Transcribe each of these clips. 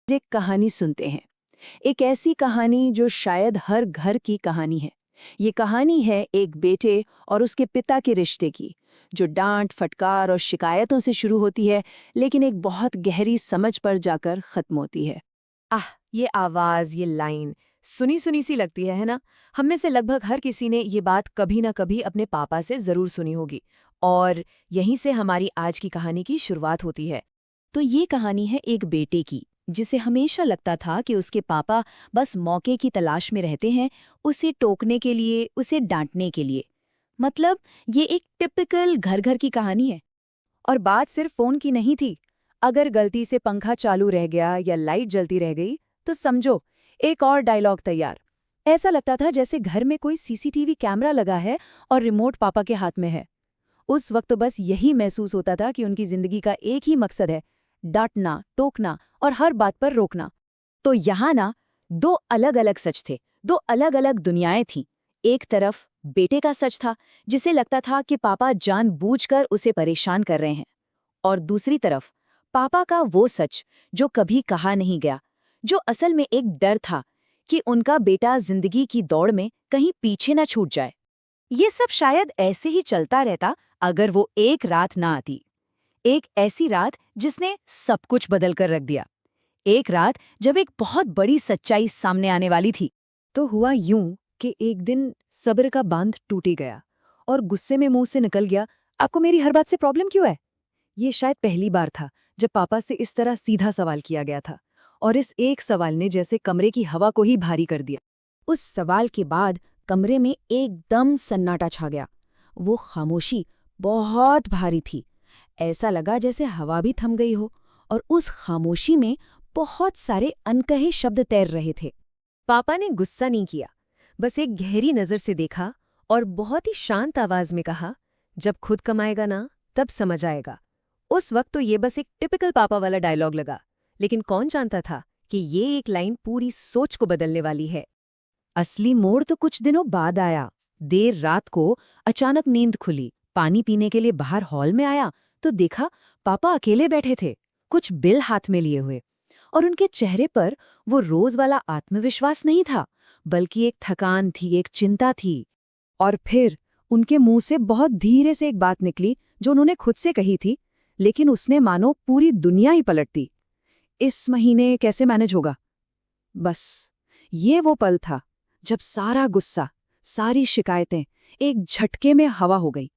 एक कहानी सुनते हैं। एक ऐसी कहानी जो शायद हर घर की कहानी है। ये कहानी है एक बेटे और उसके पिता के रिश्ते की, जो डांट, फटकार और शिकायतों से शुरू होती है, लेकिन एक बहुत गहरी समझ पर जाकर खत्म होती है। आह, ये आवाज, ये लाइन सुनी सुनी सी लगती है ना। हम में से लगभग हर किसी ने ये बात कभी ना कभी अपने पापा से जरूर सुनी होगी। और यहीं से हमारी आज की कहानी की शुरुआत होती है। तो ये कहानी है एक बेटे की, जिसे हमेशा लगता था कि उसके पापा बस मौके की तलाश में रहते हैं, उसे टोकने के लिए, उसे डांटने के लिए। मतलब ये एक टिपिकल घर घर की कहानी है। और बात सिर्फ फोन की नहीं थी। अगर गलती से पंखा चालू रह गया या लाइट जलती रह गई, तो समझो एक और डायलॉग तैयार। ऐसा लगता था जैसे घर में कोई सीसीटीवी कैमरा लगा है और रिमोट पापा के हाथ में है। उस वक्त तो बस यही महसूस होता था कि उनकी जिंदगी का एक ही मकसद है, डांटना, टोकना और हर बात पर रोकना। तो यहाँ ना दो अलग अलग सच थे, दो अलग अलग दुनियाएं थीं। एक तरफ बेटे का सच था, जिसे लगता था कि पापा जानबूझकर उसे परेशान कर रहे हैं। और दूसरी तरफ पापा का वो सच जो कभी कहा नहीं गया, जो असल में एक डर था कि उनका बेटा जिंदगी की दौड़ में कहीं पीछे न छूट जाए। ये सब शायद ऐसे ही चलता रहता अगर वो एक रात ना आती। एक ऐसी रात जिसने सब कुछ बदल कर रख दिया। एक रात जब एक बहुत बड़ी सच्चाई सामने आने वाली थी। तो हुआ यूं कि एक दिन सब्र का बांध टूट ही गया और गुस्से में मुंह से निकल गया, आपको मेरी हर बात से प्रॉब्लम क्यों है? ये शायद पहली बार था जब पापा से इस तरह सीधा सवाल किया गया था। और इस एक सवाल ने जैसे कमरे की हवा को ही भारी कर दिया। उस सवाल के बाद कमरे में एकदम सन्नाटा छा गया। वो खामोशी बहुत भारी थी। ऐसा लगा जैसे हवा भी थम गई हो, और उस खामोशी में बहुत सारे अनकहे शब्द तैर रहे थे। पापा ने गुस्सा नहीं किया, बस एक गहरी नजर से देखा और बहुत ही शांत आवाज में कहा, जब खुद कमाएगा ना, तब समझ आएगा। उस वक्त तो ये बस एक टिपिकल पापा वाला डायलॉग लगा, लेकिन कौन जानता था कि ये एक लाइन पूरी सोच को बदलने वाली है। असली मोड़ तो कुछ दिनों बाद आया। देर रात को अचानक नींद खुली, पानी पीने के लिए बाहर हॉल में आया तो देखा पापा अकेले बैठे थे, कुछ बिल हाथ में लिए हुए। और उनके चेहरे पर वो रोज वाला आत्मविश्वास नहीं था, बल्कि एक थकान थी, एक चिंता थी। और फिर उनके मुंह से बहुत धीरे से एक बात निकली जो उन्होंने खुद से कही थी, लेकिन उसने मानो पूरी दुनिया ही पलट दी। इस महीने कैसे मैनेज होगा? बस ये वो पल था जब सारा गुस्सा, सारी शिकायतें एक झटके में हवा हो गई।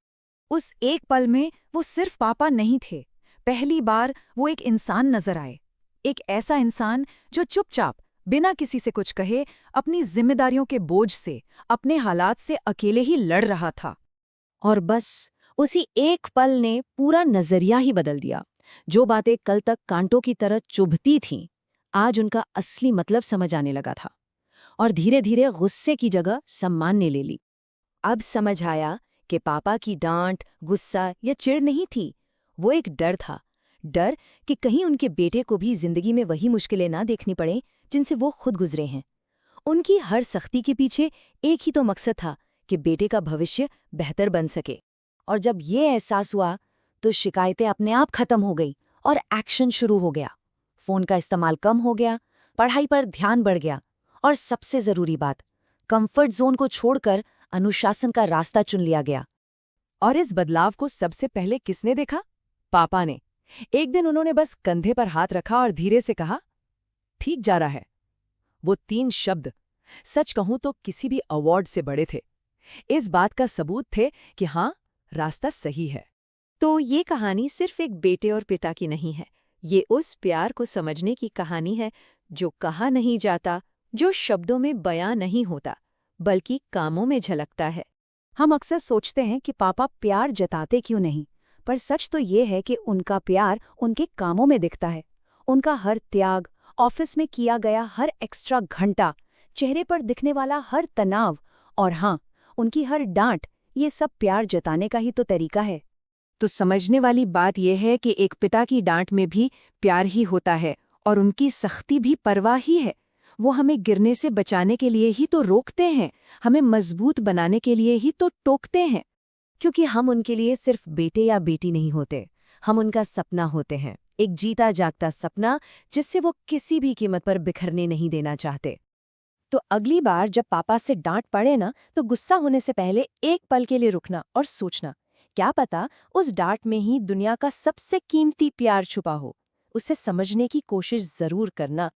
उस एक पल में वो सिर्फ पापा नहीं थे, पहली बार वो एक इंसान नजर आए। एक ऐसा इंसान जो चुपचाप, बिना किसी से कुछ कहे, अपनी जिम्मेदारियों के बोझ से, अपने हालात से अकेले ही लड़ रहा था। और बस उसी एक पल ने पूरा नजरिया ही बदल दिया। जो बातें कल तक कांटों की तरह चुभती थीं, आज उनका असली मतलब समझ आने लगा था। और धीरे धीरे गुस्से की जगह सम्मान ने ले ली। अब समझ आया कि पापा की डांट, गुस्सा या चिढ़ नहीं थी, वो एक डर था। डर कि कहीं उनके बेटे को भी जिंदगी में वही मुश्किलें ना देखनी पड़े जिनसे वो खुद गुजरे हैं। उनकी हर सख्ती के पीछे एक ही तो मकसद था कि बेटे का भविष्य बेहतर बन सके। और जब ये एहसास हुआ तो शिकायतें अपने आप खत्म हो गई और एक्शन शुरू हो गया। फोन का इस्तेमाल कम हो गया, पढ़ाई पर ध्यान बढ़ गया, और सबसे जरूरी बात, कंफर्ट जोन को छोड़कर अनुशासन का रास्ता चुन लिया गया। और इस बदलाव को सबसे पहले किसने देखा? पापा ने। एक दिन उन्होंने बस कंधे पर हाथ रखा और धीरे से कहा, ठीक जा रहा है। वो 3 शब्द, सच कहूं तो किसी भी अवार्ड से बड़े थे। इस बात का सबूत थे कि हाँ, रास्ता सही है। तो ये कहानी सिर्फ एक बेटे और पिता की नहीं है। ये उस प्यार को समझने की कहानी है जो कहा नहीं जाता, जो शब्दों में बयां नहीं होता, बल्कि कामों में झलकता है। हम अक्सर सोचते हैं कि पापा प्यार जताते क्यों नहीं, पर सच तो ये है कि उनका प्यार उनके कामों में दिखता है। उनका हर त्याग, ऑफिस में किया गया हर एक्स्ट्रा घंटा, चेहरे पर दिखने वाला हर तनाव, और हाँ, उनकी हर डांट, ये सब प्यार जताने का ही तो तरीका है। तो समझने वाली बात यह है कि एक पिता की डांट में भी प्यार ही होता है, और उनकी सख्ती भी परवाह ही है। वो हमें गिरने से बचाने के लिए ही तो रोकते हैं, हमें मजबूत बनाने के लिए ही तो टोकते हैं। क्योंकि हम उनके लिए सिर्फ बेटे या बेटी नहीं होते, हम उनका सपना होते हैं। एक जीता जागता सपना जिससे वो किसी भी कीमत पर बिखरने नहीं देना चाहते। तो अगली बार जब पापा से डांट पड़े ना, तो गुस्सा होने से पहले एक पल के लिए रुकना और सोचना, क्या पता उस डांट में ही दुनिया का सबसे कीमती प्यार छुपा हो। उसे समझने की कोशिश जरूर करना।